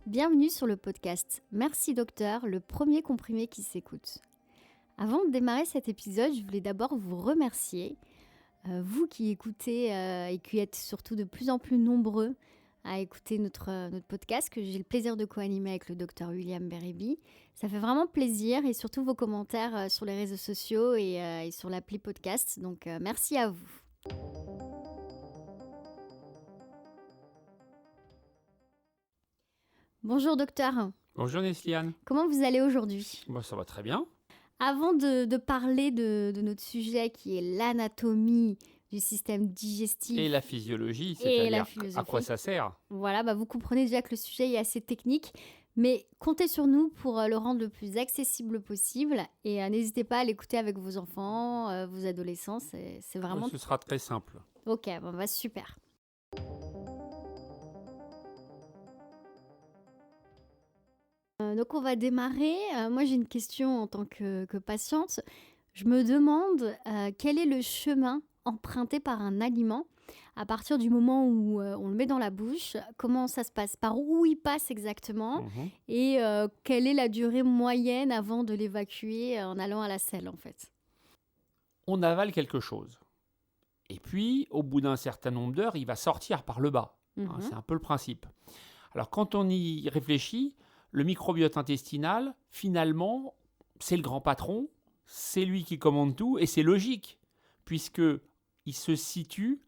Bienvenue sur le podcast Merci Docteur, le premier comprimé qui s'écoute. Avant de démarrer cet épisode, je voulais d'abord vous remercier, vous qui écoutez et qui êtes surtout de plus en plus nombreux à écouter notre podcast que j'ai le plaisir de co-animer avec le docteur William Beribi. Ça fait vraiment plaisir et surtout vos commentaires sur les réseaux sociaux et sur l'appli podcast. Donc merci à vous. Bonjour docteur, Bonjour Nesliane. comment vous allez aujourd'hui ? Ça va très bien. Avant de parler de notre sujet qui est l'anatomie du système digestif Et la physiologie, et c'est-à-dire la à philosophie, quoi ça sert? voilà, vous comprenez déjà que le sujet est assez technique, mais comptez sur nous pour le rendre le plus accessible possible et n'hésitez pas à l'écouter avec vos enfants, vos adolescents, c'est vraiment... Ce sera très simple. Ok, super. Donc on va démarrer. Moi j'ai une question en tant que patiente. Je me demande quel est le chemin emprunté par un aliment à partir du moment où on le met dans la bouche. Comment ça se passe? Par où il passe exactement? Mhm. Et quelle est la durée moyenne avant de l'évacuer en allant à la selle en fait? On avale quelque chose. Et puis, au bout d'un certain nombre d'heures, il va sortir par le bas. Mhm. C'est un peu le principe. Alors, quand on y réfléchit, le microbiote intestinal, finalement, c'est le grand patron, c'est lui qui commande tout, et c'est logique, puisqu'il se situe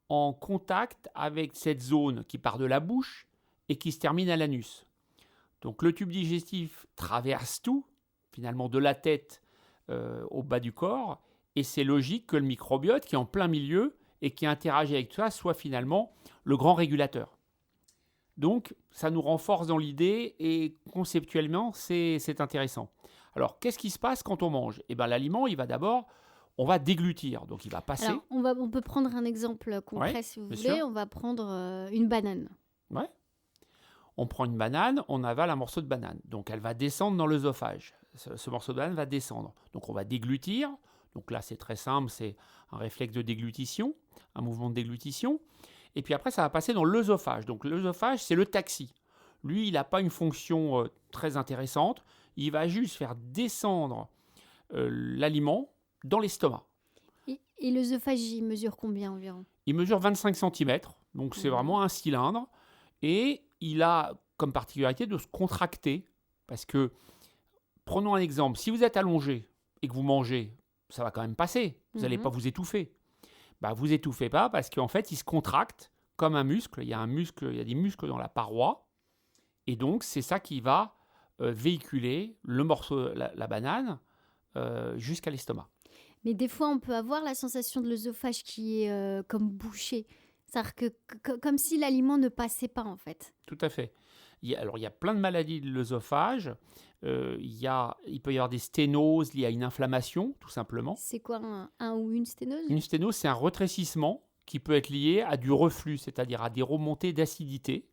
en contact avec cette zone qui part de la bouche et qui se termine à l'anus. Donc le tube digestif traverse tout, finalement de la tête au bas du corps, et c'est logique que le microbiote qui est en plein milieu et qui interagit avec toi soit finalement le grand régulateur. Donc ça nous renforce dans l'idée et conceptuellement c'est intéressant. Alors qu'est-ce qui se passe quand on mange? L'aliment on va déglutir, donc il va passer. Alors on peut prendre un exemple concret Ouais, si vous bien voulez. sûr. On va prendre une banane. Ouais. On prend une banane, on avale un morceau de banane. Donc elle va descendre dans l'œsophage. Ce morceau de banane va descendre. Donc on va déglutir. Donc là c'est très simple, c'est un réflexe de déglutition, un mouvement de déglutition. Et puis après ça va passer dans l'œsophage. Donc l'œsophage c'est le taxi. Lui il n'a pas une fonction très intéressante. Il va juste faire descendre l'aliment dans l'estomac. Et l'œsophage, il mesure combien environ? Il mesure 25 cm, donc c'est vraiment un cylindre. Et il a comme particularité de se contracter. Parce que, prenons un exemple, si vous êtes allongé et que vous mangez, ça va quand même passer. Vous n'allez pas vous étouffer. Vous étouffez pas parce qu'en fait, il se contracte comme un muscle. Il y a des muscles dans la paroi. Et donc, c'est ça qui va véhiculer le morceau, la banane, jusqu'à l'estomac. Mais des fois, on peut avoir la sensation de l'œsophage qui est comme bouché. C'est-à-dire comme si l'aliment ne passait pas, en fait. Tout à fait. Il y a plein de maladies de l'œsophage. Il peut y avoir des sténoses liées à une inflammation, tout simplement. C'est quoi un ou une sténose? Une sténose, c'est un rétrécissement qui peut être lié à du reflux, c'est-à-dire à des remontées d'acidité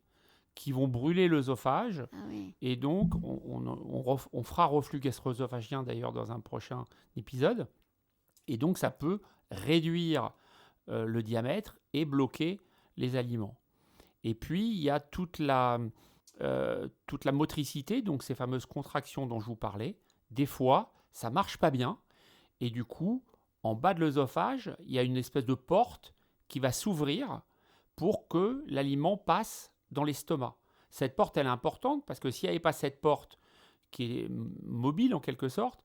qui vont brûler l'œsophage. Ah oui. Et donc, on fera reflux gastro-œsophagien d'ailleurs dans un prochain épisode. Et donc, ça peut réduire le diamètre et bloquer les aliments. Et puis, il y a toute la motricité, donc ces fameuses contractions dont je vous parlais. Des fois, ça ne marche pas bien. Et du coup, en bas de l'œsophage, il y a une espèce de porte qui va s'ouvrir pour que l'aliment passe dans l'estomac. Cette porte, elle est importante parce que s'il n'y avait pas cette porte qui est mobile en quelque sorte,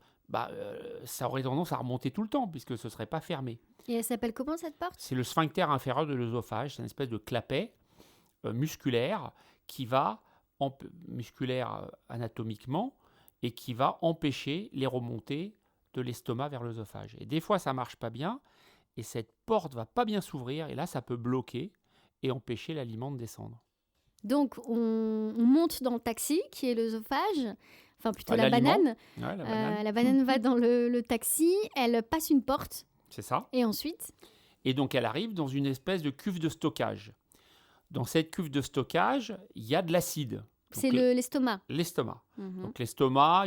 ça aurait tendance à remonter tout le temps puisque ce ne serait pas fermé. Et elle s'appelle comment cette porte? C'est le sphincter inférieur de l'œsophage, c'est une espèce de clapet musculaire qui va, musculaire anatomiquement, et qui va empêcher les remontées de l'estomac vers l'œsophage. Et des fois ça ne marche pas bien, et cette porte ne va pas bien s'ouvrir, et là ça peut bloquer et empêcher l'aliment de descendre. Donc, on monte dans le taxi, qui est l'œsophage, enfin plutôt la l'aliment. banane. Ouais, la banane. La banane va dans le taxi, elle passe une porte, C'est ça. et ensuite... Et donc elle arrive dans une espèce de cuve de stockage. Dans cette cuve de stockage, il y a de l'acide. C'est l'estomac. L'estomac. Mhm. Donc l'estomac,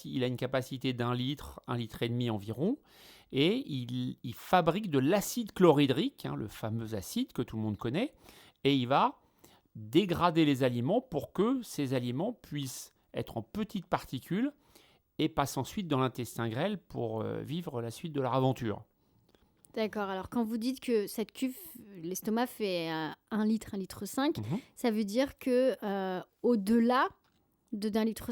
il a une capacité d'1 litre, 1,5 litre environ, et il fabrique de l'acide chlorhydrique, le fameux acide que tout le monde connaît, et il va dégrader les aliments pour que ces aliments puissent être en petites particules et passent ensuite dans l'intestin grêle pour vivre la suite de leur aventure. D'accord. Alors, quand vous dites que cette cuve, l'estomac fait 1 litre, 1,5 litre, Mhm. ça veut dire que au-delà d'1,5 litre,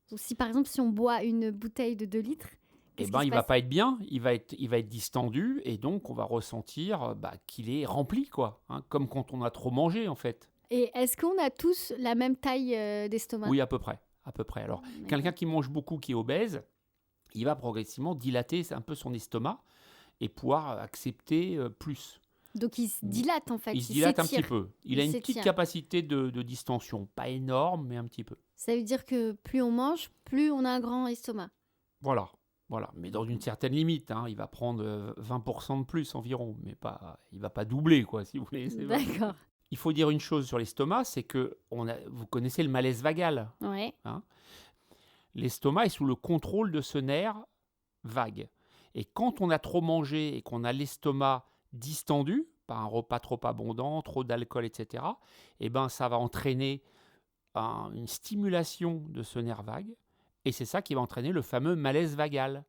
donc si par exemple, si on boit une bouteille de 2 litres, Eh qu'est-ce ben, qui se il va passe? pas être bien, il va être distendu et donc on va ressentir qu'il est rempli, quoi, hein, comme quand on a trop mangé en fait. Et est-ce qu'on a tous la même taille d'estomac? Oui, à peu près, à peu près. Alors, D'accord. quelqu'un qui mange beaucoup, qui est obèse, il va progressivement dilater un peu son estomac et pouvoir accepter plus. Donc, il se dilate en fait, Il se il dilate un petit s'étire. peu. Il Il a une petite s'étire. capacité de distension, pas énorme, mais un petit peu. Ça veut dire que plus on mange, plus on a un grand estomac. Voilà, voilà. Mais dans une certaine limite, hein, il va prendre 20% de plus environ, mais pas, il va pas doubler, quoi, si vous voulez. D'accord. Il faut dire une chose sur l'estomac, c'est que vous connaissez le malaise vagal, Ouais. hein. L'estomac est sous le contrôle de ce nerf vague. Et quand on a trop mangé et qu'on a l'estomac distendu, par un repas trop abondant, trop d'alcool, etc., eh ben, ça va entraîner une stimulation de ce nerf vague. Et c'est ça qui va entraîner le fameux malaise vagal.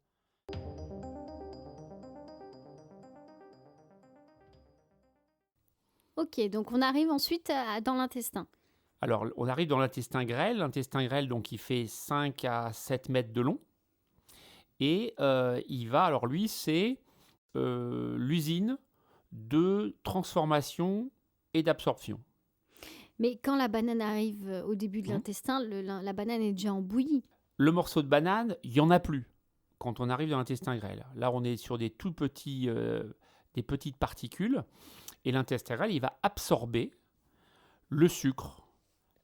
Ok, donc on arrive ensuite dans l'intestin. Alors, on arrive dans l'intestin grêle. L'intestin grêle, donc, il fait 5 à 7 mètres de long. Et il va, alors lui, c'est l'usine de transformation et d'absorption. Mais quand la banane arrive au début de Mhm. l'intestin, la banane est déjà en bouillie. Le morceau de banane, il n'y en a plus quand on arrive dans l'intestin grêle. Là, on est sur des tout petits, des petites particules. Et l'intestin grêle, il va absorber le sucre,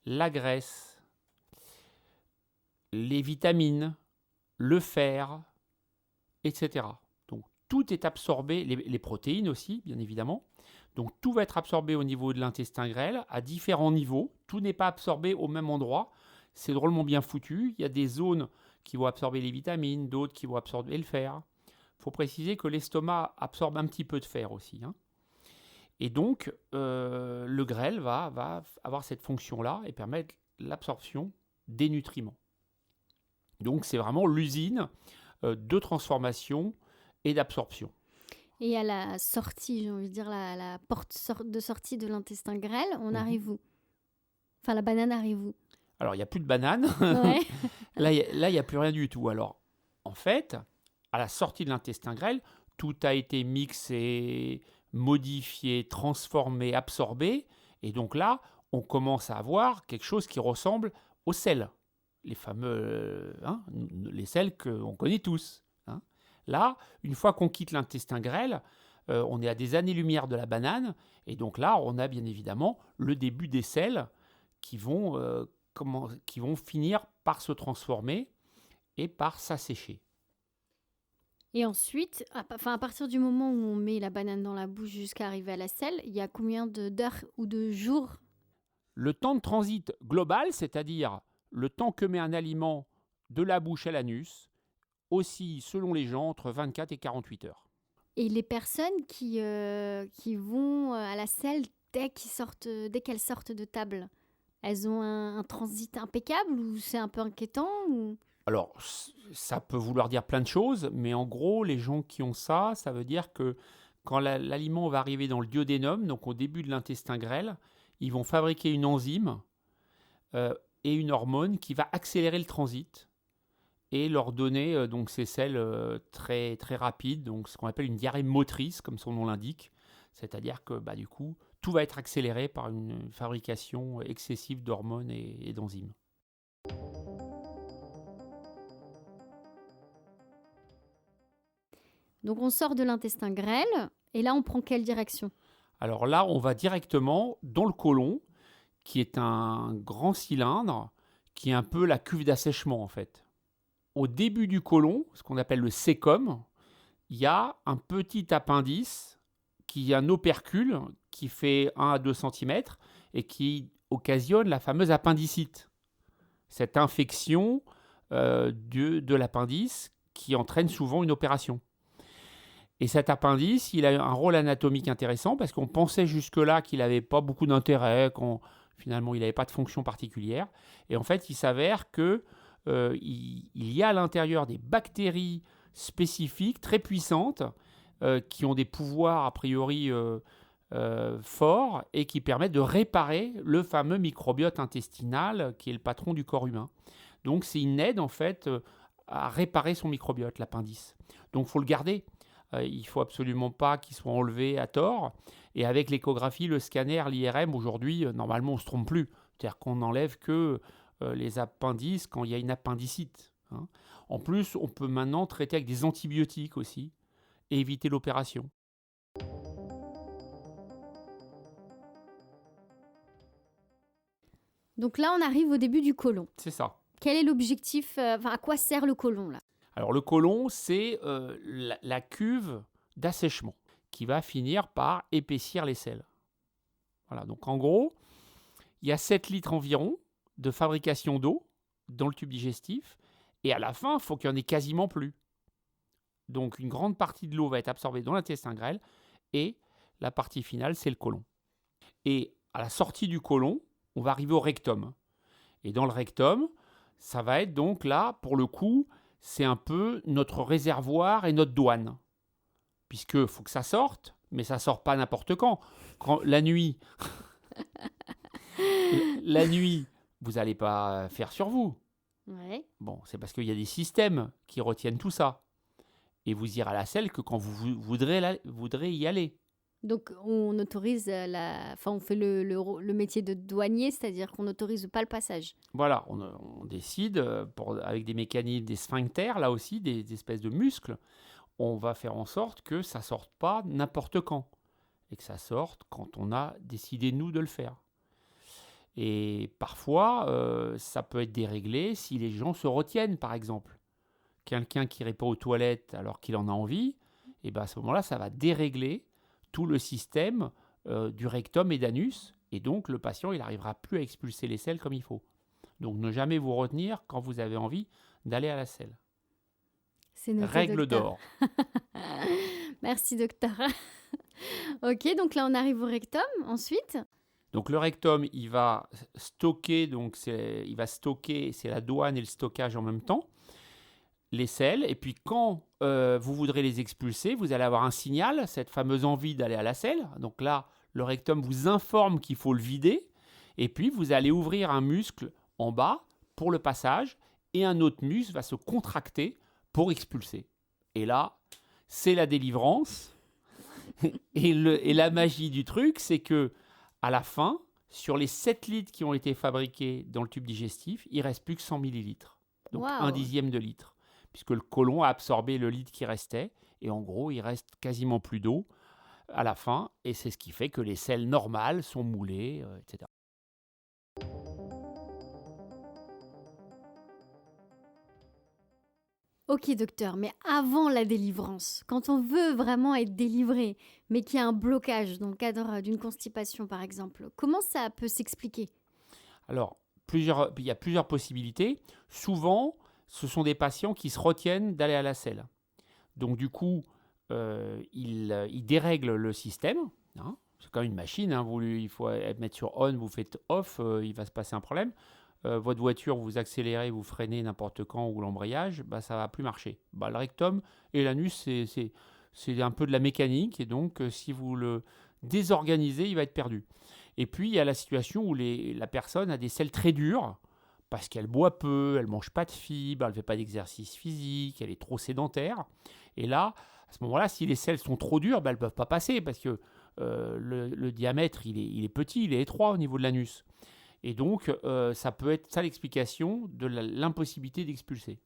la graisse, les vitamines, le fer, etc. Donc tout est absorbé, les protéines aussi, bien évidemment. Donc tout va être absorbé au niveau de l'intestin grêle à différents niveaux. Tout n'est pas absorbé au même endroit. C'est drôlement bien foutu. Il y a des zones qui vont absorber les vitamines, d'autres qui vont absorber le fer. Il faut préciser que l'estomac absorbe un petit peu de fer aussi, hein. Et donc, le grêle va avoir cette fonction-là et permettre l'absorption des nutriments. Donc, c'est vraiment l'usine de transformation et d'absorption. Et à la sortie, j'ai envie de dire, la porte de sortie de l'intestin grêle, on arrive où? Enfin, la banane arrive où? Alors, il n'y a plus de banane. Ouais. Là, il n'y a plus rien du tout. Alors, en fait, à la sortie de l'intestin grêle, tout a été mixé, modifié, transformé, absorbé. Et donc là, on commence à avoir quelque chose qui ressemble au sel. Les fameux les sels qu'on connaît tous, hein. Là, une fois qu'on quitte l'intestin grêle, on est à des années-lumière de la banane. Et donc là, on a bien évidemment le début des sels qui vont finir par se transformer et par s'assécher. Et ensuite, à partir du moment où on met la banane dans la bouche jusqu'à arriver à la selle, il y a combien d'heures ou de jours? Le temps de transit global, c'est-à-dire le temps que met un aliment de la bouche à l'anus, oscille selon les gens entre 24 et 48 heures. Et les personnes qui vont à la selle dès qu'elles sortent de table, elles ont un transit impeccable ou c'est un peu inquiétant ou... Alors, ça peut vouloir dire plein de choses, mais en gros, les gens qui ont ça, ça veut dire que quand l'aliment va arriver dans le duodénum, donc au début de l'intestin grêle, ils vont fabriquer une enzyme et une hormone qui va accélérer le transit et leur donner donc ces selles très, très rapides, donc ce qu'on appelle une diarrhée motrice, comme son nom l'indique. C'est-à-dire que du coup, tout va être accéléré par une fabrication excessive d'hormones et d'enzymes. Donc on sort de l'intestin grêle et là on prend quelle direction? Alors là, on va directement dans le côlon, qui est un grand cylindre, qui est un peu la cuve d'assèchement en fait. Au début du côlon, ce qu'on appelle le cécum, il y a un petit appendice qui est un opercule qui fait 1 à 2 cm et qui occasionne la fameuse appendicite. Cette infection de l'appendice qui entraîne souvent une opération. Et cet appendice, il a un rôle anatomique intéressant parce qu'on pensait jusque-là qu'il n'avait pas beaucoup d'intérêt, Finalement, il n'avait pas de fonction particulière. Et en fait, il s'avère que il y a à l'intérieur des bactéries spécifiques, très puissantes, qui ont des pouvoirs a priori forts et qui permettent de réparer le fameux microbiote intestinal qui est le patron du corps humain. Donc c'est une aide en fait à réparer son microbiote, l'appendice. Donc il faut le garder. Il ne faut absolument pas qu'il soit enlevé à tort. Et avec l'échographie, le scanner, l'IRM, aujourd'hui, normalement, on ne se trompe plus. C'est-à-dire qu'on n'enlève que les appendices quand il y a une appendicite. Hein. En plus, on peut maintenant traiter avec des antibiotiques aussi et éviter l'opération. Donc là, on arrive au début du côlon. C'est ça. Quel est l'objectif, à quoi sert le côlon là? Alors le côlon, c'est la cuve d'assèchement qui va finir par épaissir les selles. Voilà, donc en gros, il y a 7 litres environ de fabrication d'eau dans le tube digestif et à la fin, il faut qu'il n'y en ait quasiment plus. Donc une grande partie de l'eau va être absorbée dans l'intestin grêle et la partie finale, c'est le côlon. Et à la sortie du côlon, on va arriver au rectum. Et dans le rectum, ça va être donc là, pour le coup, c'est un peu notre réservoir et notre douane. Puisque faut que ça sorte, mais ça sort pas n'importe quand. La nuit, vous n'allez pas faire sur vous. Ouais. Bon, c'est parce qu'il y a des systèmes qui retiennent tout ça. Et vous irez à la selle que quand vous voudrez y aller. Donc on autorise on fait le métier de douanier, c'est-à-dire qu'on n'autorise pas le passage. Voilà, on décide, avec des mécanismes, des sphincters, là aussi, des espèces de muscles, on va faire en sorte que ça ne sorte pas n'importe quand. Et que ça sorte quand on a décidé, nous, de le faire. Et parfois, ça peut être déréglé si les gens se retiennent, par exemple. Quelqu'un qui irait pas aux toilettes alors qu'il en a envie, et ben à ce moment-là, ça va dérégler tout le système du rectum et d'anus. Et donc, le patient, il n'arrivera plus à expulser les selles comme il faut. Donc, ne jamais vous retenir quand vous avez envie d'aller à la selle. C'est noté, Règle docteur. d'or. Merci, docteur. Ok, donc là, on arrive au rectum. Ensuite, Donc, le rectum, il va stocker, c'est la douane et le stockage en même temps, les selles. Et puis, quand vous voudrez les expulser, vous allez avoir un signal, cette fameuse envie d'aller à la selle. Donc là, le rectum vous informe qu'il faut le vider. Et puis, vous allez ouvrir un muscle en bas pour le passage et un autre muscle va se contracter pour expulser. Et là, c'est la délivrance. et la magie du truc, c'est que à la fin, sur les 7 litres qui ont été fabriqués dans le tube digestif, il ne reste plus que 100 millilitres. Donc Wow. 1/10 de litre. Puisque le côlon a absorbé le litre qui restait. Et en gros, il reste quasiment plus d'eau à la fin. Et c'est ce qui fait que les selles normales sont moulées, etc. ok, docteur, mais avant la délivrance, quand on veut vraiment être délivré, mais qu'il y a un blocage dans le cadre d'une constipation, par exemple, comment ça peut s'expliquer? Alors, il y a plusieurs possibilités. Souvent, ce sont des patients qui se retiennent d'aller à la selle. Donc, du coup, ils dérèglent le système. Hein. C'est comme une machine. Hein. Il faut mettre sur on, vous faites off, il va se passer un problème. Votre voiture, vous accélérez, vous freinez n'importe quand ou l'embrayage, ça ne va plus marcher. Le rectum et l'anus, c'est un peu de la mécanique. Et donc, si vous le désorganisez, il va être perdu. Et puis, il y a la situation où la personne a des selles très dures parce qu'elle boit peu, elle ne mange pas de fibres, elle ne fait pas d'exercice physique, elle est trop sédentaire. Et là, à ce moment-là, si les selles sont trop dures, elles ne peuvent pas passer parce que le diamètre, il est petit, il est étroit au niveau de l'anus. Et donc, ça peut être ça l'explication de l'impossibilité d'expulser.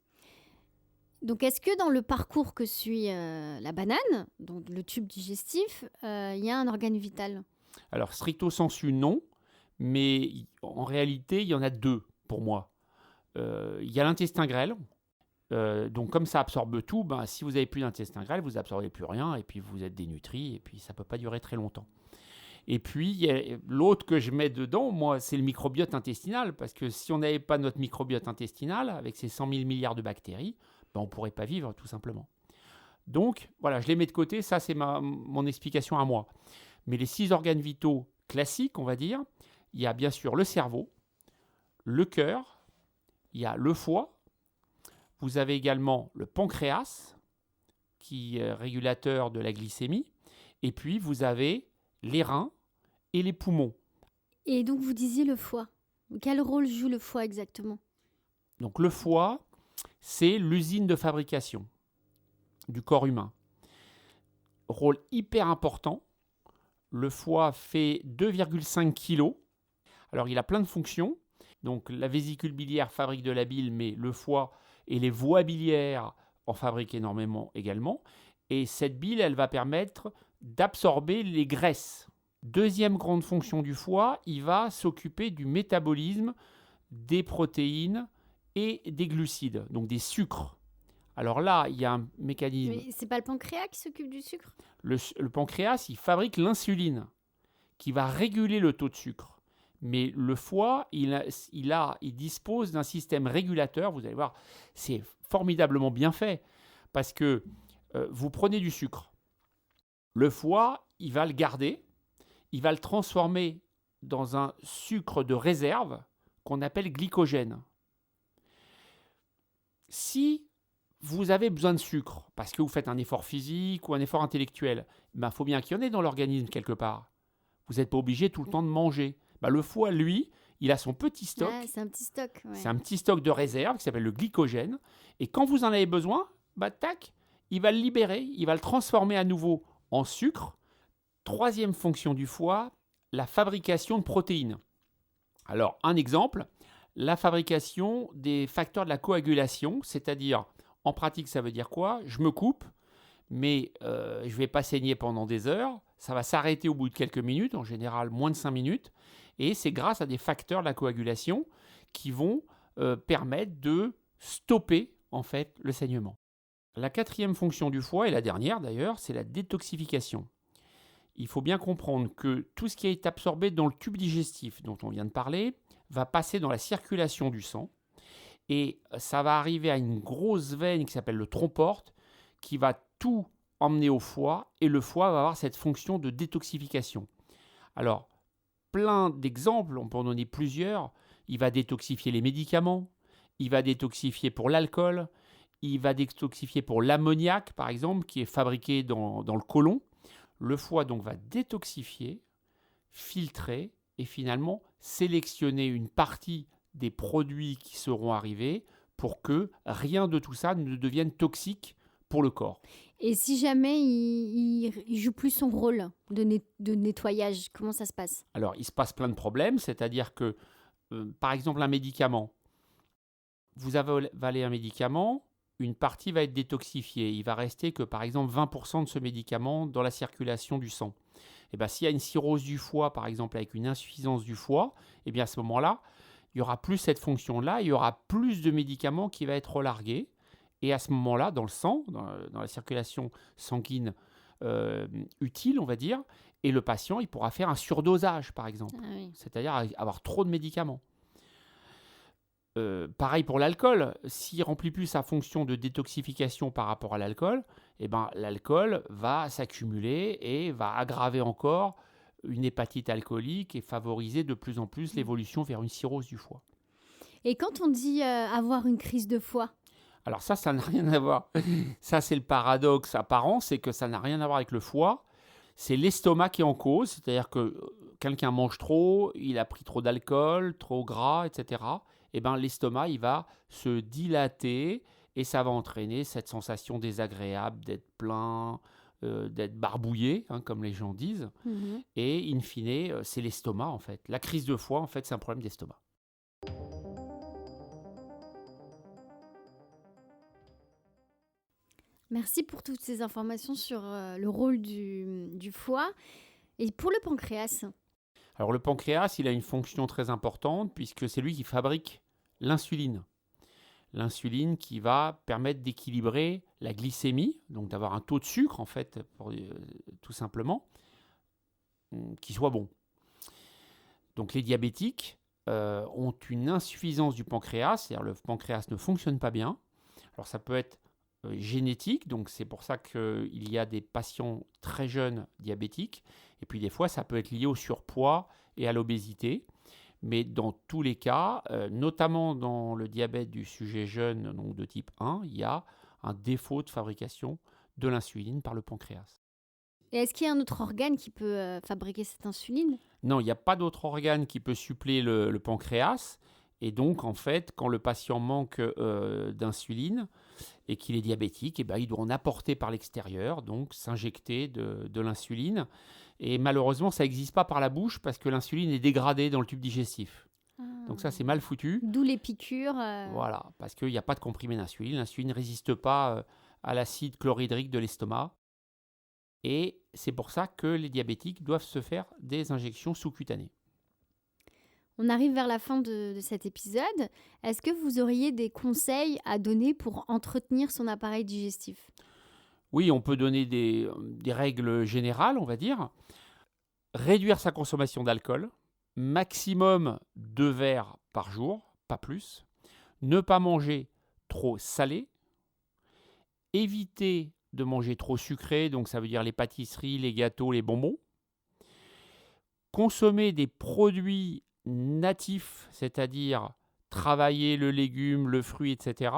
Donc, est-ce que dans le parcours que suit la banane, donc le tube digestif, il y a un organe vital? Alors, stricto sensu, non. Mais en réalité, il y en a 2 pour moi. Il y a l'intestin grêle. Donc, comme ça absorbe tout, si vous n'avez plus d'intestin grêle, vous n'absorbez plus rien. Et puis, vous êtes dénutri. Et puis, ça ne peut pas durer très longtemps. Et puis, l'autre que je mets dedans, moi, c'est le microbiote intestinal. Parce que si on n'avait pas notre microbiote intestinal, avec ses 100 000 milliards de bactéries, on ne pourrait pas vivre, tout simplement. Donc, voilà, je les mets de côté. Ça, c'est mon explication à moi. Mais les 6 organes vitaux classiques, on va dire, il y a bien sûr le cerveau, le cœur, il y a le foie, vous avez également le pancréas, qui est régulateur de la glycémie, et puis vous avez les reins et les poumons. Et donc, vous disiez le foie. Quel rôle joue le foie exactement? Donc le foie, c'est l'usine de fabrication du corps humain. Rôle hyper important. Le foie fait 2,5 kg. Alors il a plein de fonctions. Donc la vésicule biliaire fabrique de la bile, mais le foie et les voies biliaires en fabriquent énormément également. Et cette bile, elle va permettre d'absorber les graisses. Deuxième grande fonction du foie, il va s'occuper du métabolisme des protéines et des glucides, donc des sucres. Alors là, il y a un mécanisme. Mais c'est pas le pancréas qui s'occupe du sucre? Le pancréas, il fabrique l'insuline qui va réguler le taux de sucre. Mais le foie, il dispose d'un système régulateur. Vous allez voir, c'est formidablement bien fait parce que vous prenez du sucre. Le foie, il va le garder, il va le transformer dans un sucre de réserve qu'on appelle glycogène. Si vous avez besoin de sucre parce que vous faites un effort physique ou un effort intellectuel, faut bien qu'il y en ait dans l'organisme quelque part. Vous n'êtes pas obligé tout le temps de manger. Le foie, lui, il a son petit stock. Ah, c'est un petit stock. Ouais. C'est un petit stock de réserve qui s'appelle le glycogène. Et quand vous en avez besoin, tac, il va le libérer, il va le transformer à nouveau en sucre. Troisième fonction du foie, la fabrication de protéines. Alors, un exemple, la fabrication des facteurs de la coagulation, c'est-à-dire, en pratique, ça veut dire quoi? Je me coupe, mais je ne vais pas saigner pendant des heures. Ça va s'arrêter au bout de quelques minutes, en général moins de 5 minutes. Et c'est grâce à des facteurs de la coagulation qui vont permettre de stopper en fait le saignement. La quatrième fonction du foie, et la dernière d'ailleurs, c'est la détoxification. Il faut bien comprendre que tout ce qui a été absorbé dans le tube digestif dont on vient de parler va passer dans la circulation du sang et ça va arriver à une grosse veine qui s'appelle le tronc-porte qui va tout emmener au foie et le foie va avoir cette fonction de détoxification. Alors, plein d'exemples, on peut en donner plusieurs. Il va détoxifier les médicaments, il va détoxifier pour l'alcool, il va détoxifier pour l'ammoniac, par exemple, qui est fabriqué dans le côlon. Le foie donc va détoxifier, filtrer et finalement sélectionner une partie des produits qui seront arrivés pour que rien de tout ça ne devienne toxique pour le corps. Et si jamais il joue plus son rôle de nettoyage, comment ça se passe? Alors, il se passe plein de problèmes, c'est-à-dire que, par exemple, un médicament, vous avalez un médicament, une partie va être détoxifiée. Il va rester que, par exemple, 20% de ce médicament dans la circulation du sang. Et bien, s'il y a une cirrhose du foie, par exemple, avec une insuffisance du foie, et bien à ce moment-là, il n'y aura plus cette fonction-là, il y aura plus de médicaments qui va être relargués. Et à ce moment-là, dans le sang, dans la circulation sanguine utile, on va dire, et le patient, il pourra faire un surdosage, par exemple. Ah oui. C'est-à-dire avoir trop de médicaments. Pareil pour l'alcool, s'il ne remplit plus sa fonction de détoxification par rapport à l'alcool, eh ben, l'alcool va s'accumuler et va aggraver encore une hépatite alcoolique et favoriser de plus en plus l'évolution vers une cirrhose du foie. Et quand on dit avoir une crise de foie? Alors ça n'a rien à voir. Ça, c'est le paradoxe apparent, c'est que ça n'a rien à voir avec le foie. C'est l'estomac qui est en cause, c'est-à-dire que quelqu'un mange trop, il a pris trop d'alcool, trop gras, etc. Eh ben, l'estomac, il va se dilater et ça va entraîner cette sensation désagréable d'être plein, d'être barbouillé, comme les gens disent. Mmh. Et in fine, c'est l'estomac en fait. La crise de foie, en fait, c'est un problème d'estomac. Merci pour toutes ces informations sur le rôle du foie. Et pour le pancréas? Alors le pancréas, il a une fonction très importante puisque c'est lui qui fabrique l'insuline. L'insuline qui va permettre d'équilibrer la glycémie, donc d'avoir un taux de sucre en fait, tout simplement, qui soit bon. Donc les diabétiques ont une insuffisance du pancréas, c'est-à-dire le pancréas ne fonctionne pas bien. Alors ça peut être génétique, donc c'est pour ça qu'il y a des patients très jeunes diabétiques, et puis des fois ça peut être lié au surpoids et à l'obésité. Mais dans tous les cas, notamment dans le diabète du sujet jeune, donc de type 1, il y a un défaut de fabrication de l'insuline par le pancréas. Et est-ce qu'il y a un autre organe qui peut fabriquer cette insuline? Non, il n'y a pas d'autre organe qui peut suppléer le pancréas. Et donc, en fait, quand le patient manque d'insuline et qu'il est diabétique, eh ben, il doit en apporter par l'extérieur, donc s'injecter de l'insuline. Et malheureusement, ça n'existe pas par la bouche parce que l'insuline est dégradée dans le tube digestif. Donc ça, c'est mal foutu. D'où les piqûres. Voilà, parce qu'il n'y a pas de comprimé d'insuline. L'insuline ne résiste pas à l'acide chlorhydrique de l'estomac. Et c'est pour ça que les diabétiques doivent se faire des injections sous-cutanées. On arrive vers la fin de cet épisode. Est-ce que vous auriez des conseils à donner pour entretenir son appareil digestif? Oui, on peut donner des règles générales, on va dire. Réduire sa consommation d'alcool, maximum 2 verres par jour, pas plus. Ne pas manger trop salé. Éviter de manger trop sucré, donc ça veut dire les pâtisseries, les gâteaux, les bonbons. Consommer des produits natifs, c'est-à-dire travailler le légume, le fruit, etc.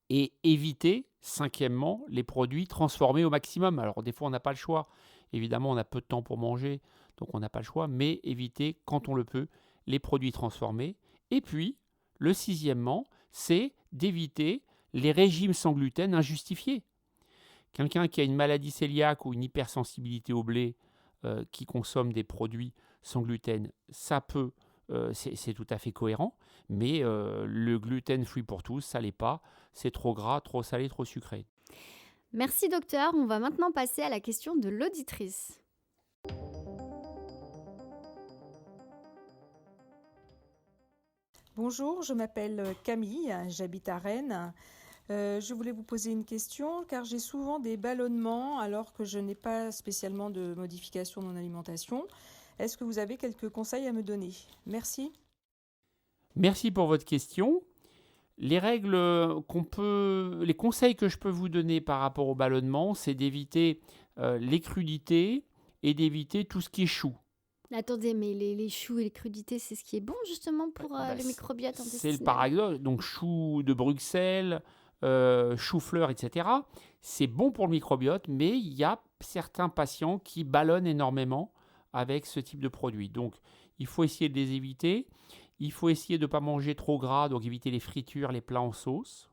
Et éviter, cinquièmement, les produits transformés au maximum. Alors des fois, on n'a pas le choix. Évidemment, on a peu de temps pour manger, donc on n'a pas le choix. Mais éviter, quand on le peut, les produits transformés. Et puis, le sixièmement, c'est d'éviter les régimes sans gluten injustifiés. Quelqu'un qui a une maladie cœliaque ou une hypersensibilité au blé, qui consomme des produits sans gluten, ça peut, c'est tout à fait cohérent, mais le gluten free pour tous, ça l'est pas, c'est trop gras, trop salé, trop sucré. Merci docteur, on va maintenant passer à la question de l'auditrice. Bonjour, je m'appelle Camille, j'habite à Rennes. Je voulais vous poser une question car j'ai souvent des ballonnements alors que je n'ai pas spécialement de modification de mon alimentation. Est-ce que vous avez quelques conseils à me donner? Merci. Merci pour votre question. Les conseils que je peux vous donner par rapport au ballonnement, c'est d'éviter les crudités et d'éviter tout ce qui est chou. Attendez, mais les choux et les crudités, c'est ce qui est bon justement pour le microbiote intestinal? C'est le paradoxe. Donc choux de Bruxelles, chou-fleur, etc. C'est bon pour le microbiote, mais il y a certains patients qui ballonnent énormément avec ce type de produit. Donc, il faut essayer de les éviter. Il faut essayer de ne pas manger trop gras, donc éviter les fritures, les plats en sauce.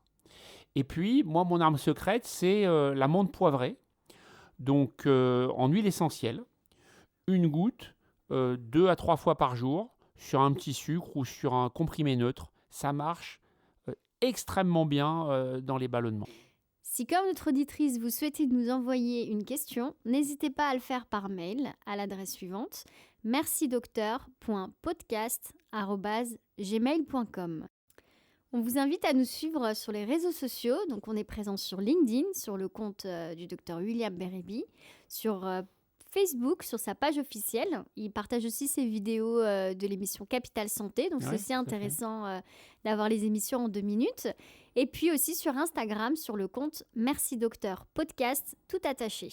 Et puis, moi, mon arme secrète, c'est la menthe poivrée. Donc, en huile essentielle, une goutte, 2 à 3 fois par jour, sur un petit sucre ou sur un comprimé neutre. Ça marche extrêmement bien dans les ballonnements. Si comme notre auditrice, vous souhaitez nous envoyer une question, n'hésitez pas à le faire par mail à l'adresse suivante: mercidocteur.podcast@gmail.com. On vous invite à nous suivre sur les réseaux sociaux. Donc on est présent sur LinkedIn, sur le compte du docteur William Berreby, sur Facebook, sur sa page officielle. Il partage aussi ses vidéos de l'émission Capital Santé. Donc c'est aussi intéressant d'avoir les émissions en 2 minutes. Et puis aussi sur Instagram, sur le compte Merci Docteur Podcast, tout attaché.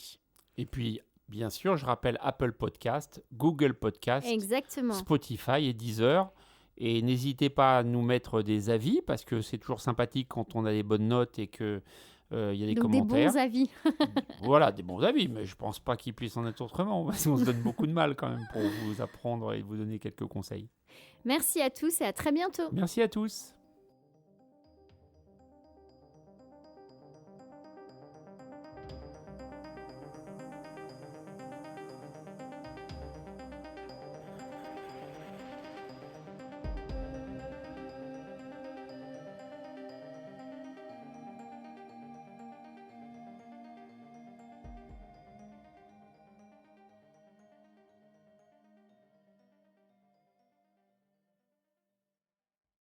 Et puis, bien sûr, je rappelle Apple Podcast, Google Podcast, Exactement. Spotify et Deezer. Et n'hésitez pas à nous mettre des avis, parce que c'est toujours sympathique quand on a des bonnes notes et qu'il y a des commentaires. Des bons avis. Voilà, des bons avis, mais je ne pense pas qu'il puisse en être autrement, parce qu'on se donne beaucoup de mal quand même pour vous apprendre et vous donner quelques conseils. Merci à tous et à très bientôt. Merci à tous.